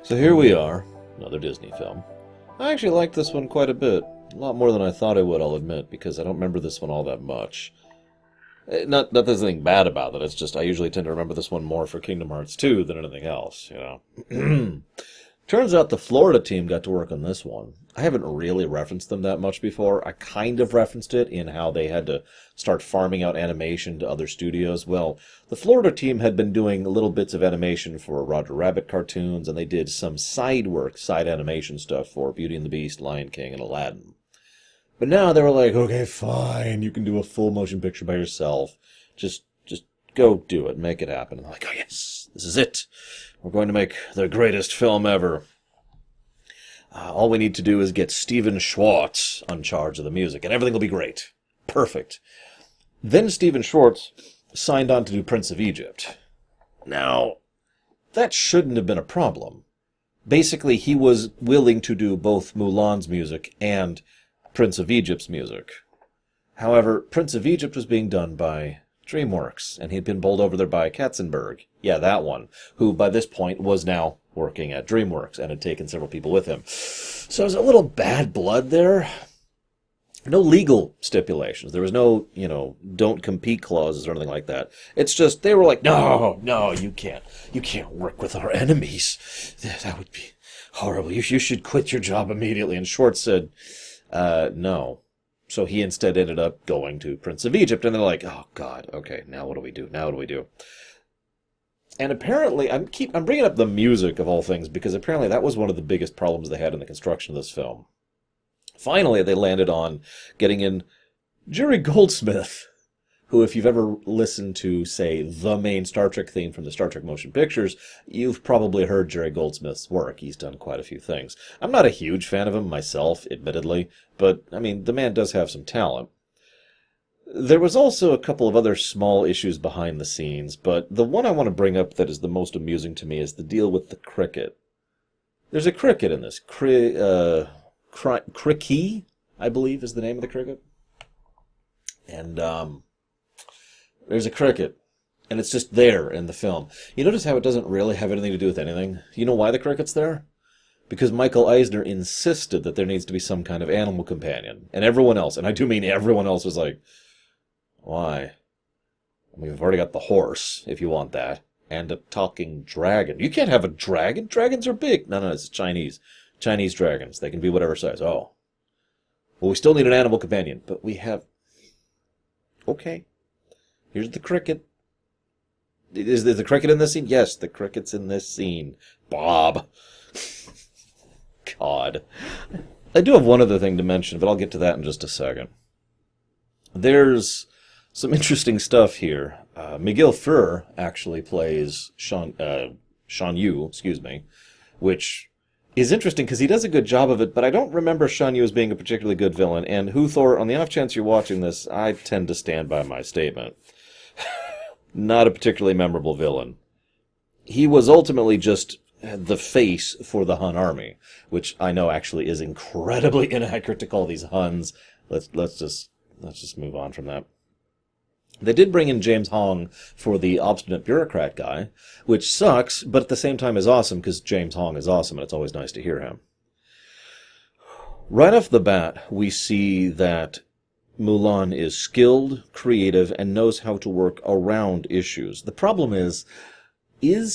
So here we are, another Disney film. I actually liked this one quite a bit. A lot more than I thought I would, I'll admit, because I don't remember this one all that much. Not that there's anything bad about it, it's just I usually tend to remember this one more for Kingdom Hearts 2 than anything else, you know. Turns out the Florida team got to work on this one. I haven't really referenced them that much before. I kind of referenced it in how they had to start farming out animation to other studios. Well, the Florida team had been doing little bits of animation for Roger Rabbit cartoons, and they did some side work, side animation stuff for Beauty and the Beast, Lion King, and Aladdin. But now they were like, okay, fine, you can do a full motion picture by yourself. Just go do it, make it happen. And they're like, oh yes, this is it. We're going to make the greatest film ever. All we need to do is get Stephen Schwartz on charge of the music, and everything will be great. Perfect. Then Stephen Schwartz signed on to do Prince of Egypt. Now, that shouldn't have been a problem. Basically, he was willing to do both Mulan's music and Prince of Egypt's music. However, Prince of Egypt was being done by DreamWorks, and he'd been bowled over there by Katzenberg. Yeah, that one, who by this point was now working at DreamWorks and had taken several people with him. So there's a little bad blood there. No legal stipulations. There was no, don't compete clauses or anything like that. It's just, they were like, no, you can't. You can't work with our enemies. That would be horrible. You should quit your job immediately. And Schwartz said, no. So he instead ended up going to Prince of Egypt, and they're like, oh, God, okay, now what do we do? And apparently, I'm bringing up the music of all things, because apparently that was one of the biggest problems they had in the construction of this film. Finally, they landed on getting in Jerry Goldsmith, who, if you've ever listened to, say, the main Star Trek theme from the Star Trek motion pictures, you've probably heard Jerry Goldsmith's work. He's done quite a few things. I'm not a huge fan of him myself, admittedly, but, the man does have some talent. There was also a couple of other small issues behind the scenes, but the one I want to bring up that is the most amusing to me is the deal with the cricket. There's a cricket in this. Cricky, I believe, is the name of the cricket. And, there's a cricket, and it's just there in the film. You notice how it doesn't really have anything to do with anything? You know why the cricket's there? Because Michael Eisner insisted that there needs to be some kind of animal companion. And everyone else, and I do mean everyone else, was like, why? We've already got the horse, if you want that, and a talking dragon. You can't have a dragon. Dragons are big. No, it's Chinese. Chinese dragons. They can be whatever size. Oh. Well, we still need an animal companion, but we have... Okay. Here's the cricket. Is the cricket in this scene? Yes, the cricket's in this scene. Bob. God. I do have one other thing to mention, but I'll get to that in just a second. There's some interesting stuff here. Miguel Ferrer actually plays Shan Yu, which is interesting because he does a good job of it, but I don't remember Shan Yu as being a particularly good villain. And Huthor, on the off chance you're watching this, I tend to stand by my statement. Not a particularly memorable villain. He was ultimately just the face for the Hun army, which I know actually is incredibly inaccurate to call these Huns. Let's just move on from that. They did bring in James Hong for the obstinate bureaucrat guy, which sucks, but at the same time is awesome because James Hong is awesome and it's always nice to hear him. Right off the bat, we see that Mulan is skilled, creative, and knows how to work around issues. The problem is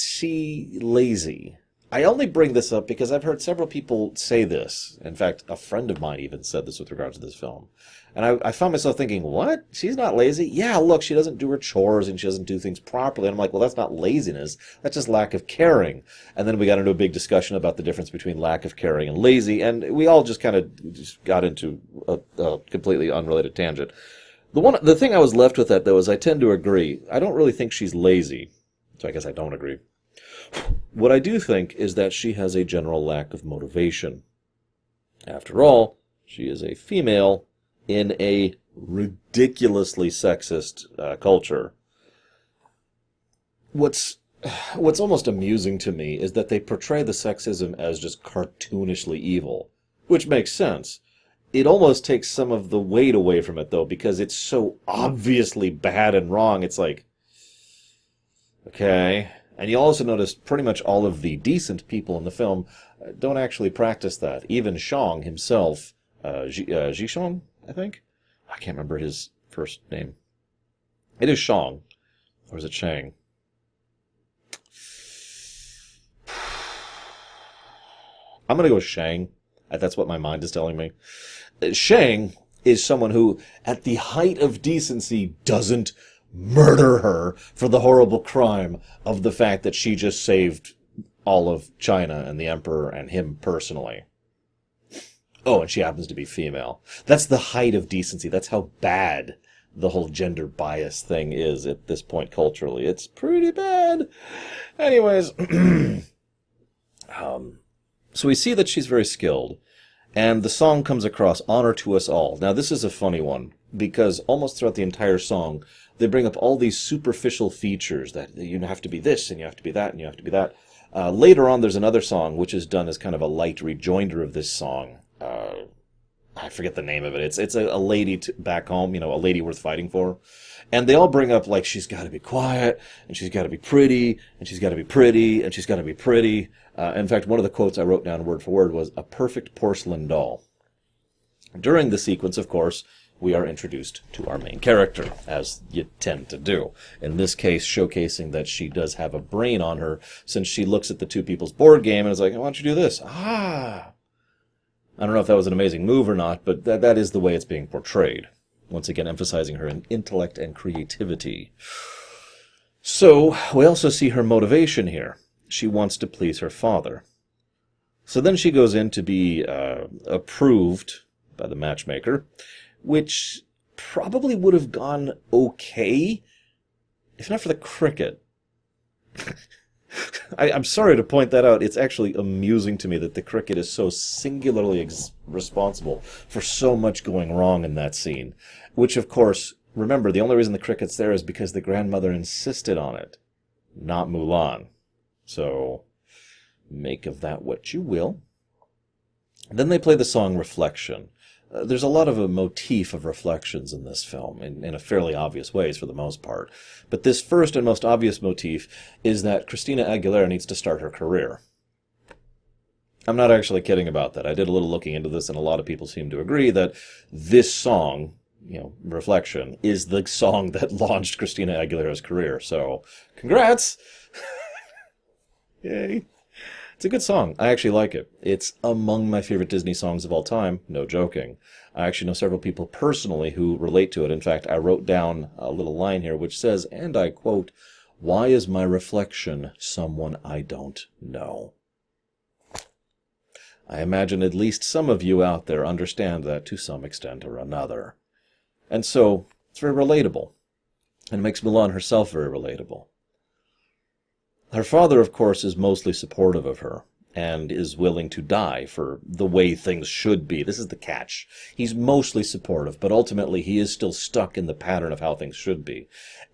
she lazy? I only bring this up because I've heard several people say this. In fact, a friend of mine even said this with regards to this film. And I found myself thinking, what? She's not lazy? Yeah, look, she doesn't do her chores and she doesn't do things properly. And I'm like, well, that's not laziness. That's just lack of caring. And then we got into a big discussion about the difference between lack of caring and lazy. And we all just kind of got into a completely unrelated tangent. The thing I was left with that, though, is I tend to agree. I don't really think she's lazy. So I guess I don't agree. What I do think is that she has a general lack of motivation. After all, she is a female in a ridiculously sexist culture. What's almost amusing to me is that they portray the sexism as just cartoonishly evil, which makes sense. It almost takes some of the weight away from it, though, because it's so obviously bad and wrong. It's like, okay, And you also notice pretty much all of the decent people in the film don't actually practice that. Even Shang himself, Zhishong, I think? I can't remember his first name. It is Shang. Or is it Shang? I'm going to go with Shang. That's what my mind is telling me. Shang is someone who, at the height of decency, doesn't murder her for the horrible crime of the fact that she just saved all of China and the emperor and him personally. Oh, and she happens to be female. That's the height of decency. That's how bad the whole gender bias thing is at this point culturally. It's pretty bad. Anyways, so we see that she's very skilled, and the song comes across, "Honor to Us All." Now, this is a funny one, because almost throughout the entire song, they bring up all these superficial features, that you have to be this, and you have to be that, and you have to be that. Later on, there's another song, which is done as kind of a light rejoinder of this song. I forget the name of it. It's a lady back home, a lady worth fighting for. And they all bring up, like, she's got to be quiet, and she's got to be pretty, and she's got to be pretty, and she's got to be pretty. In fact, one of the quotes I wrote down word for word was, "a perfect porcelain doll." During the sequence, of course, we are introduced to our main character, as you tend to do. In this case, showcasing that she does have a brain on her, since she looks at the two people's board game and is like, "Why don't you do this?" Ah! I don't know if that was an amazing move or not, but that is the way it's being portrayed. Once again, emphasizing her intellect and creativity. So, we also see her motivation here. She wants to please her father. So then she goes in to be approved by the matchmaker, which probably would have gone okay, if not for the cricket. I'm sorry to point that out. It's actually amusing to me that the cricket is so singularly responsible for so much going wrong in that scene. Which, of course, remember, the only reason the cricket's there is because the grandmother insisted on it, not Mulan. So, make of that what you will. Then they play the song Reflection. There's a lot of a motif of reflections in this film, in a fairly obvious ways for the most part. But this first and most obvious motif is that Christina Aguilera needs to start her career. I'm not actually kidding about that. I did a little looking into this, and a lot of people seem to agree that this song, Reflection, is the song that launched Christina Aguilera's career. So, congrats! Yay! It's a good song. I actually like it. It's among my favorite Disney songs of all time. No joking. I actually know several people personally who relate to it. In fact, I wrote down a little line here which says, and I quote, "Why is my reflection someone I don't know?" I imagine at least some of you out there understand that to some extent or another. And so, it's very relatable. And it makes Mulan herself very relatable. Her father, of course, is mostly supportive of her, and is willing to die for the way things should be. This is the catch. He's mostly supportive, but ultimately he is still stuck in the pattern of how things should be.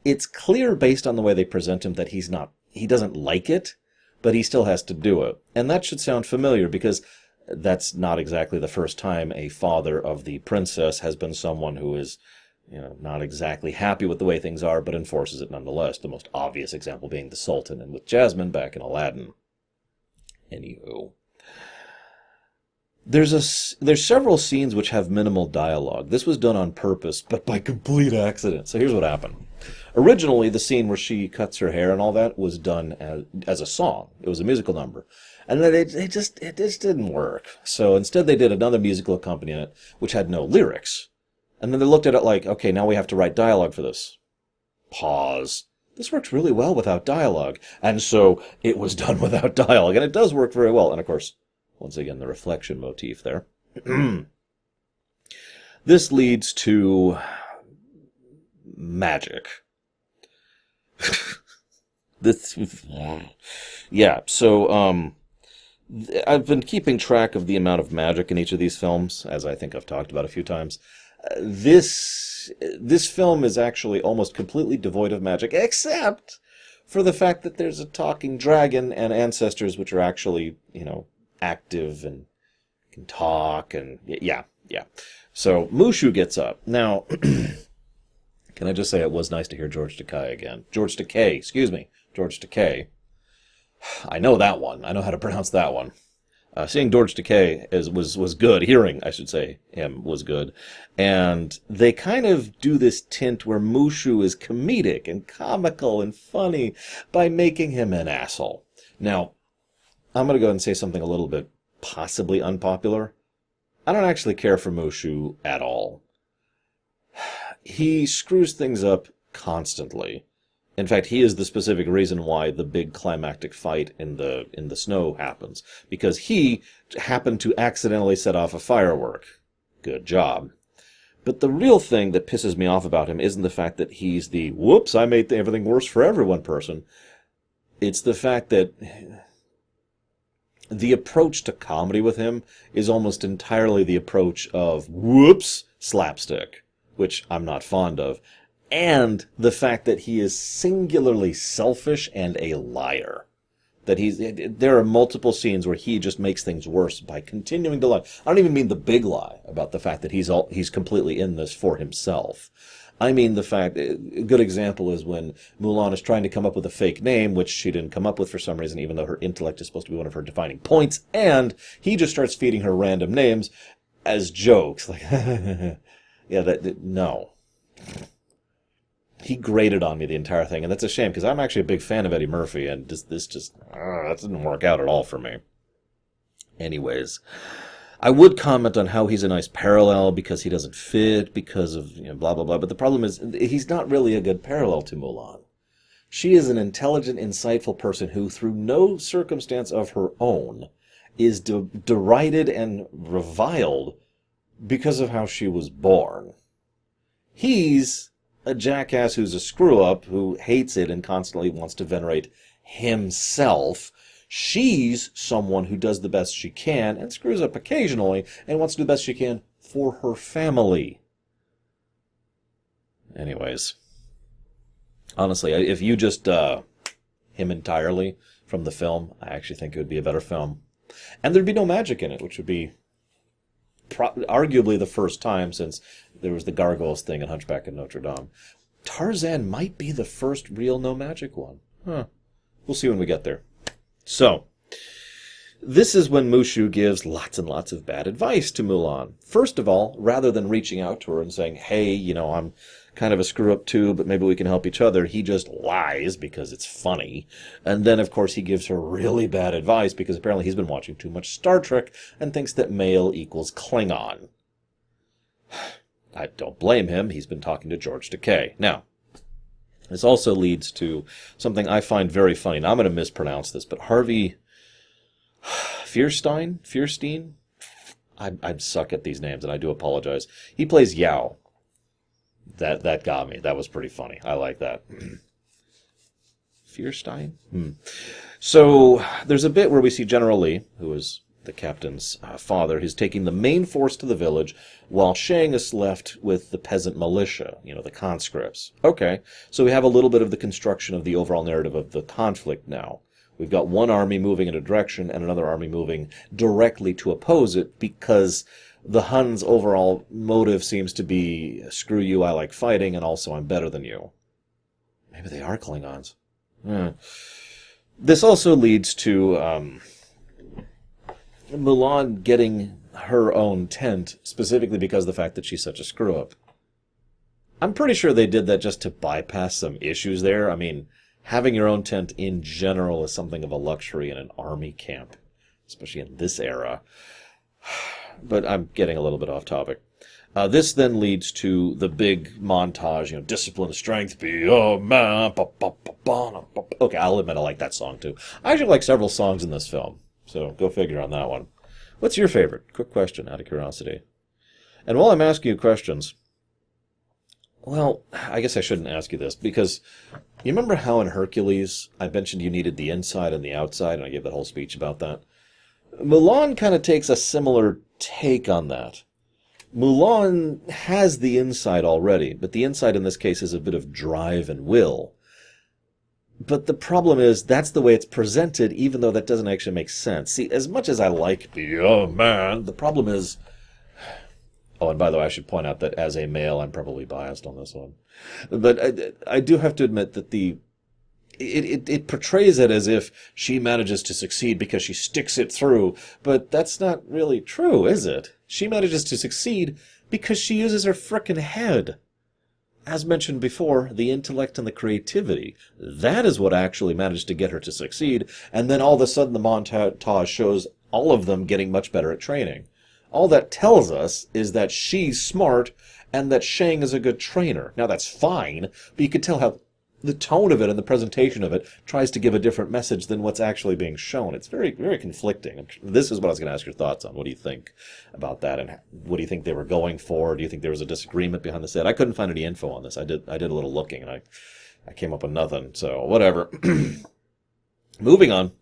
It's clear based on the way they present him that he doesn't like it, but he still has to do it. And that should sound familiar, because that's not exactly the first time a father of the princess has been someone who is not exactly happy with the way things are, but enforces it nonetheless. The most obvious example being the Sultan, and with Jasmine back in Aladdin. Anywho. There's several scenes which have minimal dialogue. This was done on purpose, but by complete accident. So here's what happened. Originally, the scene where she cuts her hair and all that was done as a song. It was a musical number. And then it just didn't work. So instead they did another musical accompaniment, which had no lyrics. And then they looked at it like, okay, now we have to write dialogue for this. Pause. This works really well without dialogue. And so it was done without dialogue. And it does work very well. And of course, once again, the reflection motif there. This leads to magic. So I've been keeping track of the amount of magic in each of these films, as I think I've talked about a few times. This film is actually almost completely devoid of magic, except for the fact that there's a talking dragon and ancestors which are actually, active and can talk, and yeah. So Mushu gets up. Now, can I just say it was nice to hear George Takei again. George Takei. I know that one. I know how to pronounce that one. Seeing George Takei was good. Hearing, I should say, him was good. And they kind of do this tint where Mushu is comedic and comical and funny by making him an asshole. Now, I'm going to go ahead and say something a little bit possibly unpopular. I don't actually care for Mushu at all. He screws things up constantly. In fact, he is the specific reason why the big climactic fight in the snow happens. Because he happened to accidentally set off a firework. Good job. But the real thing that pisses me off about him isn't the fact that he's the, whoops, I made everything worse for everyone person. It's the fact that the approach to comedy with him is almost entirely the approach of, whoops, slapstick, which I'm not fond of. And the fact that he is singularly selfish and a liar. There are multiple scenes where he just makes things worse by continuing to lie. I don't even mean the big lie about the fact that he's completely in this for himself. I mean the fact, a good example is when Mulan is trying to come up with a fake name, which she didn't come up with for some reason, even though her intellect is supposed to be one of her defining points, and he just starts feeding her random names as jokes. Like, yeah, no. He grated on me the entire thing, and that's a shame, because I'm actually a big fan of Eddie Murphy, and that didn't work out at all for me. Anyways, I would comment on how he's a nice parallel, because he doesn't fit, because of, blah, blah, blah, but the problem is, he's not really a good parallel to Mulan. She is an intelligent, insightful person who, through no circumstance of her own, is derided and reviled because of how she was born. He's a jackass who's a screw-up, who hates it and constantly wants to venerate himself. She's someone who does the best she can and screws up occasionally and wants to do the best she can for her family. Anyways, honestly, if you just him entirely from the film, I actually think it would be a better film. And there'd be no magic in it, which would be arguably the first time since there was the gargoyles thing in Hunchback of Notre Dame. Tarzan might be the first real no magic one. Huh. We'll see when we get there. So, this is when Mushu gives lots and lots of bad advice to Mulan. First of all, rather than reaching out to her and saying, hey, I'm kind of a screw-up too, but maybe we can help each other, he just lies because it's funny. And then, of course, he gives her really bad advice because apparently he's been watching too much Star Trek and thinks that male equals Klingon. I don't blame him. He's been talking to George Takei. Now, this also leads to something I find very funny. Now, I'm going to mispronounce this, but Harvey Fierstein? I suck at these names, and I do apologize. He plays Yao. That got me. That was pretty funny. I like that. Fierstein? So, there's a bit where we see General Lee, who is the captain's father. He's taking the main force to the village, while Shang is left with the peasant militia, the conscripts. Okay, so we have a little bit of the construction of the overall narrative of the conflict now. We've got one army moving in a direction and another army moving directly to oppose it because the Huns' overall motive seems to be, screw you, I like fighting, and also I'm better than you. Maybe they are Klingons. This also leads to Mulan getting her own tent, specifically because of the fact that she's such a screw-up. I'm pretty sure they did that just to bypass some issues there. I mean, having your own tent in general is something of a luxury in an army camp, especially in this era. But I'm getting a little bit off topic. This then leads to the big montage, discipline, strength, be a man. Okay, I'll admit I like that song too. I actually like several songs in this film, so go figure on that one. What's your favorite? Quick question, out of curiosity. And while I'm asking you questions, well, I guess I shouldn't ask you this, because you remember how in Hercules I mentioned you needed the inside and the outside, and I gave that whole speech about that? Mulan kind of takes a similar take on that. Mulan has the inside already, but the inside in this case is a bit of drive and will. But the problem is, that's the way it's presented, even though that doesn't actually make sense. See, as much as I like the young man, the problem is... Oh, and by the way, I should point out that as a male, I'm probably biased on this one. But I do have to admit that the it portrays it as if she manages to succeed because she sticks it through, but that's not really true, is it? She manages to succeed because she uses her frickin' head. As mentioned before, the intellect and the creativity, that is what actually managed to get her to succeed, and then all of a sudden the montage shows all of them getting much better at training. All that tells us is that she's smart and that Shang is a good trainer. Now that's fine, but you can tell how the tone of it and the presentation of it tries to give a different message than what's actually being shown. It's very, very conflicting. This is what I was going to ask your thoughts on. What do you think about that, and what do you think they were going for? Do you think there was a disagreement behind the set? I couldn't find any info on this. I did a little looking, and I came up with nothing. So whatever. Moving on.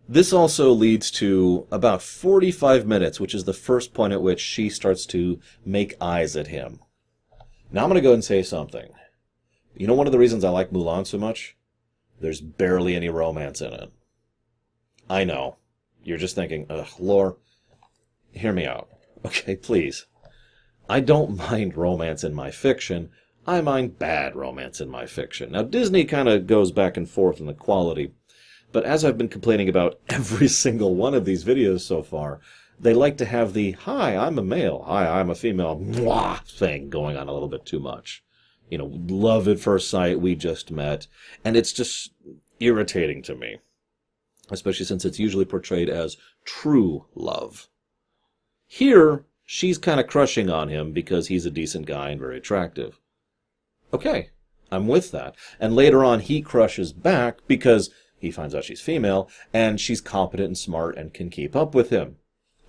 This also leads to about 45 minutes, which is the first point at which she starts to make eyes at him. Now I'm going to go and say something. You know one of the reasons I like Mulan so much? There's barely any romance in it. I know. You're just thinking, ugh, Lore, hear me out. Okay, please. I don't mind romance in my fiction. I mind bad romance in my fiction. Now, Disney kind of goes back and forth in the quality. But as I've been complaining about every single one of these videos so far, they like to have the, hi, I'm a male, hi, I'm a female, mwah, thing going on a little bit too much. You know, love at first sight, we just met. And it's just irritating to me. Especially since it's usually portrayed as true love. Here, she's kind of crushing on him because he's a decent guy and very attractive. Okay, I'm with that. And later on, he crushes back because he finds out she's female, and she's competent and smart and can keep up with him.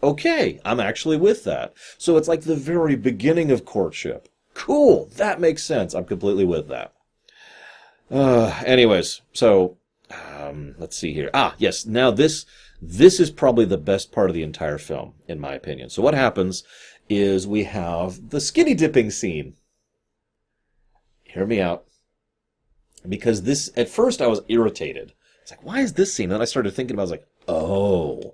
Okay, I'm actually with that. So it's like the very beginning of courtship. Cool, that makes sense. I'm completely with that. Anyways, so, let's see here. Yes, now this is probably the best part of the entire film, in my opinion. So what happens is we have the skinny dipping scene. Hear me out. Because this, at first I was irritated. It's like, why is this scene? And then I started thinking about it, I was like, oh.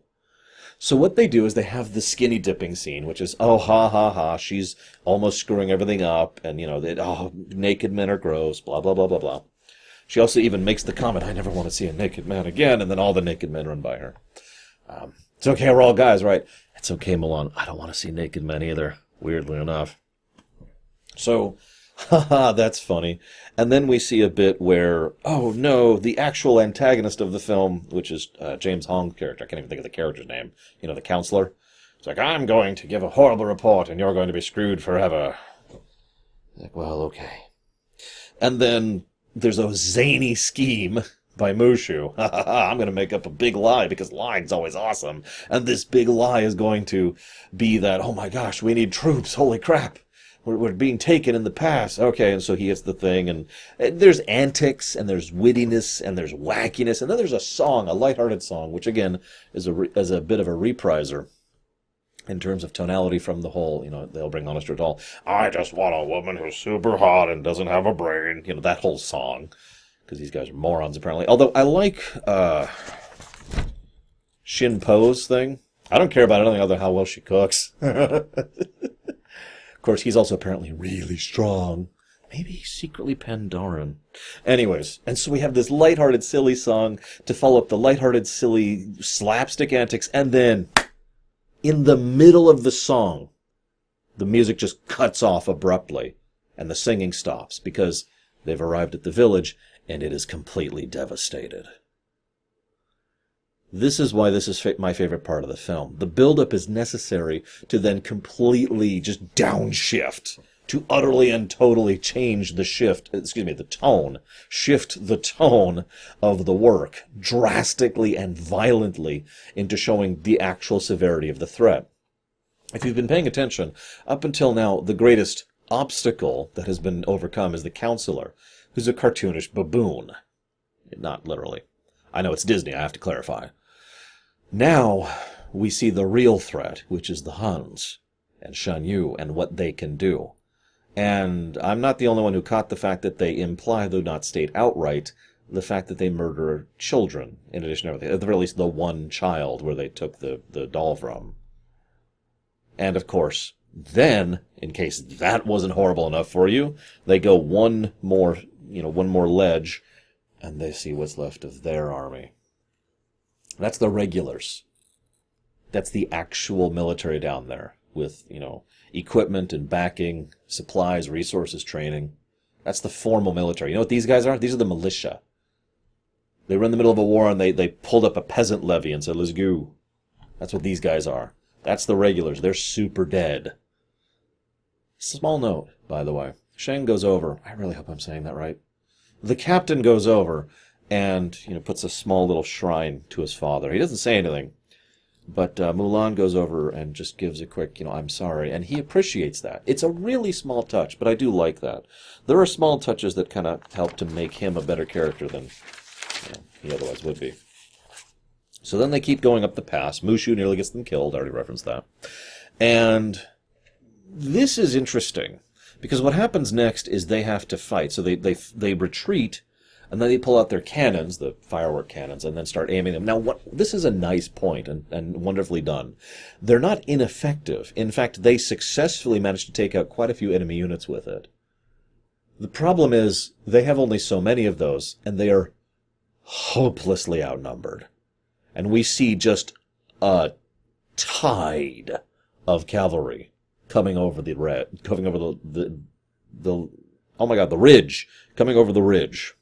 So what they do is they have the skinny dipping scene, which is, oh, ha, ha, ha, she's almost screwing everything up, and, you know, naked men are gross, blah, blah, blah, blah, blah. She also even makes the comment, I never want to see a naked man again, and then all the naked men run by her. It's okay, we're all guys, right? It's okay, Mulan, I don't want to see naked men either, weirdly enough. So, haha, that's funny. And then we see a bit where, oh no, the actual antagonist of the film, which is James Hong's character, I can't even think of the character's name, you know, the counselor. It's like, I'm going to give a horrible report and you're going to be screwed forever. Like, well, okay. And then there's a zany scheme by Mushu. I'm going to make up a big lie because lying's always awesome. And this big lie is going to be that, oh my gosh, we need troops, holy crap. We're being taken in the past. Okay, and so he hits the thing, and there's antics, and there's wittiness, and there's wackiness, and then there's a song, a lighthearted song, which again is a bit of a repriser in terms of tonality from the whole, you know, they'll bring honest at all. I just want a woman who's super hot and doesn't have a brain. You know, that whole song, because these guys are morons apparently. Although I like Shin Po's thing. I don't care about anything other than how well she cooks. Of course, he's also apparently really strong. Maybe he's secretly Pandaren. Anyways, and so we have this lighthearted, silly song to follow up the lighthearted, silly slapstick antics, and then, in the middle of the song, the music just cuts off abruptly, and the singing stops, because they've arrived at the village, and it is completely devastated. This is why this is my favorite part of the film. The build-up is necessary to then completely just downshift, to utterly and totally change the tone, shift the tone of the work drastically and violently into showing the actual severity of the threat. If you've been paying attention, up until now, the greatest obstacle that has been overcome is the counselor, who's a cartoonish baboon. Not literally. I know it's Disney, I have to clarify. Now, we see the real threat, which is the Huns, and Shan Yu, and what they can do. And I'm not the only one who caught the fact that they imply, though not state outright, the fact that they murder children, in addition to everything. At the very least, the one child where they took the doll from. And, of course, then, in case that wasn't horrible enough for you, they go one more ledge, and they see what's left of their army. That's the regulars. That's the actual military down there with, equipment and backing, supplies, resources, training. That's the formal military. You know what these guys are? These are the militia. They were in the middle of a war and they pulled up a peasant levy and said, let's go. That's what these guys are. That's the regulars. They're super dead. Small note, by the way. Shang goes over. I really hope I'm saying that right. The captain goes over and, puts a small little shrine to his father. He doesn't say anything. But Mulan goes over and just gives a quick, I'm sorry. And he appreciates that. It's a really small touch, but I do like that. There are small touches that kind of help to make him a better character than he otherwise would be. So then they keep going up the pass. Mushu nearly gets them killed. I already referenced that. And this is interesting, because what happens next is they have to fight. So they retreat, and then they pull out their cannons, the firework cannons, and then start aiming them. Now, this is a nice point and wonderfully done. They're not ineffective. In fact, they successfully managed to take out quite a few enemy units with it. The problem is they have only so many of those, and they are hopelessly outnumbered. And we see just a tide of cavalry coming over the ridge, coming over the ridge.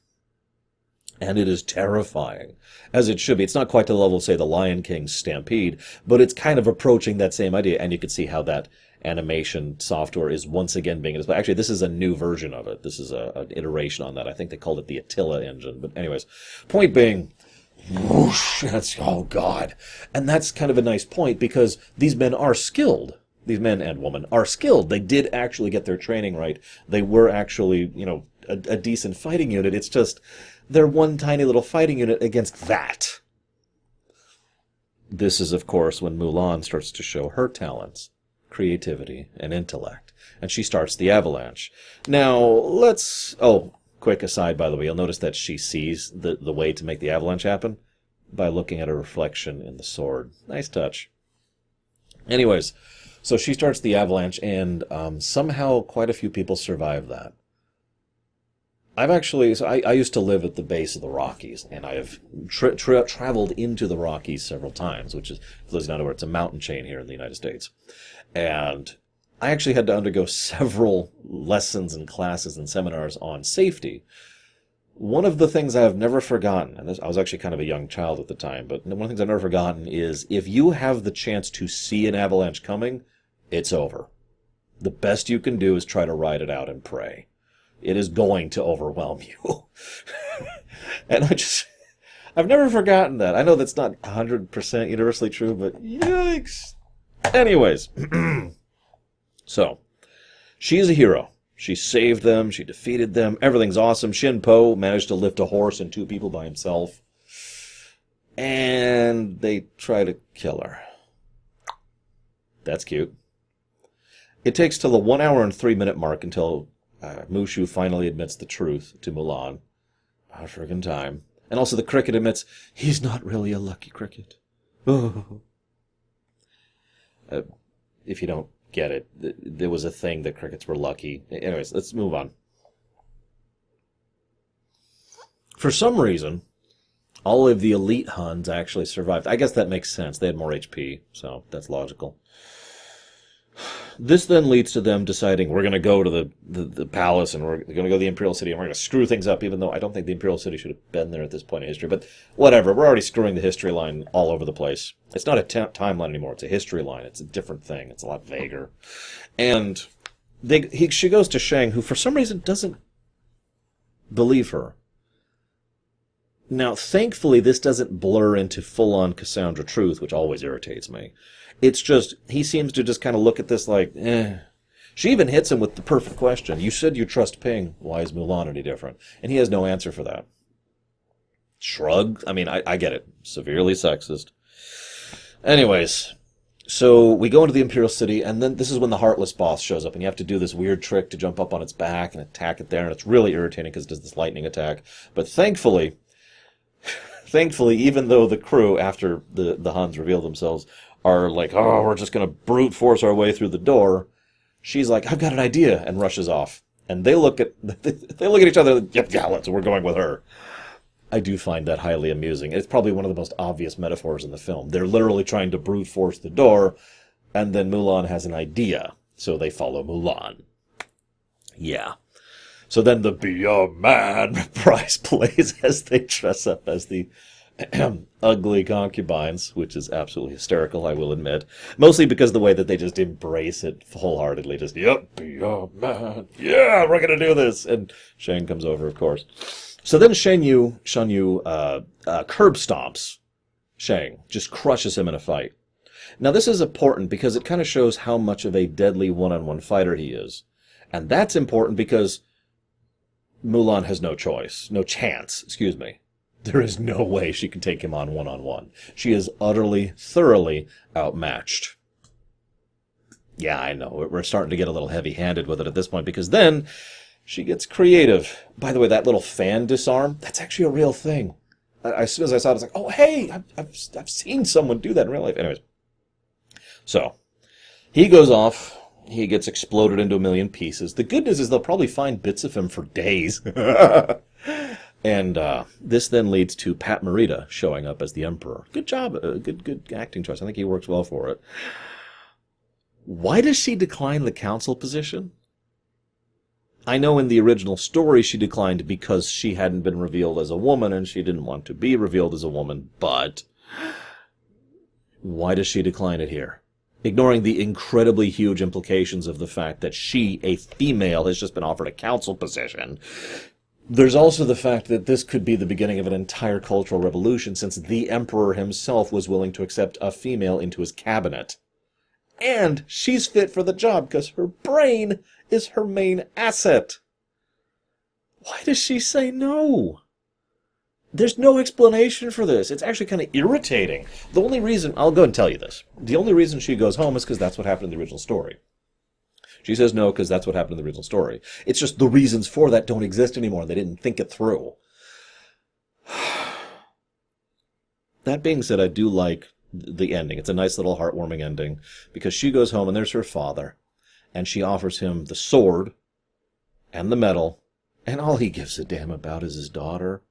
And it is terrifying, as it should be. It's not quite to the level of, say, the Lion King's Stampede, but it's kind of approaching that same idea. And you can see how that animation software is once again being displayed. Actually, this is a new version of it. This is an iteration on that. I think they called it the Attila engine. But anyways, point being, whoosh, oh God. And that's kind of a nice point, because these men are skilled. These men and women are skilled. They did actually get their training right. They were actually, a decent fighting unit. It's just they're one tiny little fighting unit against that. This is, of course, when Mulan starts to show her talents, creativity, and intellect. And she starts the avalanche. Now, quick aside, by the way, you'll notice that she sees the way to make the avalanche happen by looking at a reflection in the sword. Nice touch. Anyways, so she starts the avalanche, and somehow quite a few people survive that. I used to live at the base of the Rockies, and I have traveled into the Rockies several times, which is, for those who don't know, it's a mountain chain here in the United States. And I actually had to undergo several lessons and classes and seminars on safety. One of the things I've never forgotten, and I was actually kind of a young child at the time, but one of the things I've never forgotten is if you have the chance to see an avalanche coming, it's over. The best you can do is try to ride it out and pray. It is going to overwhelm you. And I've never forgotten that. I know that's not 100% universally true, but yikes. Anyways, so she's a hero. She saved them. She defeated them. Everything's awesome. Shin Po managed to lift a horse and 2 people by himself. And they try to kill her. That's cute. It takes till the 1 hour and 3 minute mark until Mushu finally admits the truth to Mulan. About friggin' time. And also the cricket admits he's not really a lucky cricket. If you don't get it, there was a thing that crickets were lucky. Anyways, let's move on. For some reason, all of the elite Huns actually survived. I guess that makes sense. They had more HP, so that's logical. This then leads to them deciding we're going to go to the palace and we're going to go to the Imperial City and we're going to screw things up, even though I don't think the Imperial City should have been there at this point in history. But whatever, we're already screwing the history line all over the place. It's not a timeline anymore. It's a history line. It's a different thing. It's a lot vaguer. And she goes to Shang, who for some reason doesn't believe her. Now, thankfully, this doesn't blur into full-on Cassandra truth, which always irritates me. It's just, he seems to just kind of look at this like, eh. She even hits him with the perfect question. You said you trust Ping. Why is Mulan any different? And he has no answer for that. Shrug. I mean, I get it. Severely sexist. Anyways, so we go into the Imperial City, and then this is when the Heartless boss shows up, and you have to do this weird trick to jump up on its back and attack it there, and it's really irritating because it does this lightning attack. But thankfully, even though the crew, after the Huns reveal themselves, are like, oh, we're just going to brute force our way through the door, she's like, I've got an idea, and rushes off. And they look at each other, yep, yeah, we're going with her. I do find that highly amusing. It's probably one of the most obvious metaphors in the film. They're literally trying to brute force the door, and then Mulan has an idea, so they follow Mulan. Yeah. So then the Be a Man prize plays as they dress up as the ugly concubines, which is absolutely hysterical, I will admit. Mostly because of the way that they just embrace it wholeheartedly. Just, yep, be a man. Yeah, we're going to do this. And Shang comes over, of course. So then Shan Yu curb stomps Shang, just crushes him in a fight. Now this is important because it kind of shows how much of a deadly one-on-one fighter he is. And that's important because Mulan has no chance. There is no way she can take him on one-on-one. She is utterly, thoroughly outmatched. Yeah, I know, we're starting to get a little heavy-handed with it at this point, because then she gets creative. By the way, that little fan disarm, that's actually a real thing. As soon as I saw it, I was like, oh, hey, I've seen someone do that in real life. Anyways, so he goes off. He gets exploded into a million pieces. The good news is they'll probably find bits of him for days. And this then leads to Pat Morita showing up as the Emperor. Good job. Good acting choice. I think he works well for it. Why does she decline the council position? I know in the original story she declined because she hadn't been revealed as a woman and she didn't want to be revealed as a woman, but why does she decline it here? Ignoring the incredibly huge implications of the fact that she, a female, has just been offered a council position. There's also the fact that this could be the beginning of an entire cultural revolution, since the Emperor himself was willing to accept a female into his cabinet. And she's fit for the job because her brain is her main asset. Why does she say no? There's no explanation for this. It's actually kind of irritating. The only reason, I'll go and tell you this. The only reason she goes home is because that's what happened in the original story. She says no because that's what happened in the original story. It's just the reasons for that don't exist anymore. They didn't think it through. That being said, I do like the ending. It's a nice little heartwarming ending because she goes home and there's her father. And she offers him the sword and the medal. And all he gives a damn about is his daughter.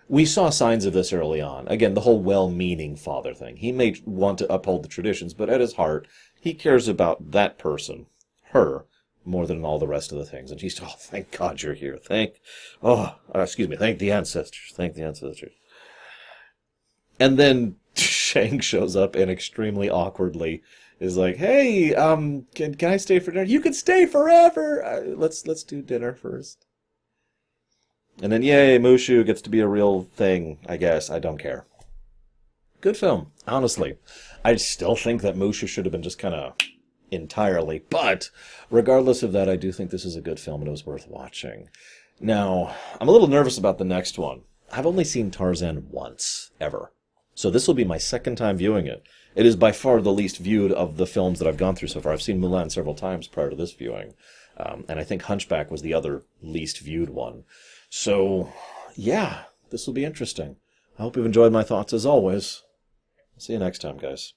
We saw signs of this early on. Again, the whole well-meaning father thing. He may want to uphold the traditions, but at his heart, he cares about that person, her, more than all the rest of the things. And she's, oh, thank God you're here. Thank the ancestors. And then Shang shows up and extremely awkwardly is like, hey, can I stay for dinner? You can stay forever. Let's do dinner first. And then, yay, Mushu gets to be a real thing, I guess. I don't care. Good film, honestly. I still think that Mushu should have been just kind of entirely. But regardless of that, I do think this is a good film and it was worth watching. Now, I'm a little nervous about the next one. I've only seen Tarzan once, ever. So this will be my second time viewing it. It is by far the least viewed of the films that I've gone through so far. I've seen Mulan several times prior to this viewing. And I think Hunchback was the other least viewed one. So, yeah, this will be interesting. I hope you've enjoyed my thoughts as always. See you next time, guys.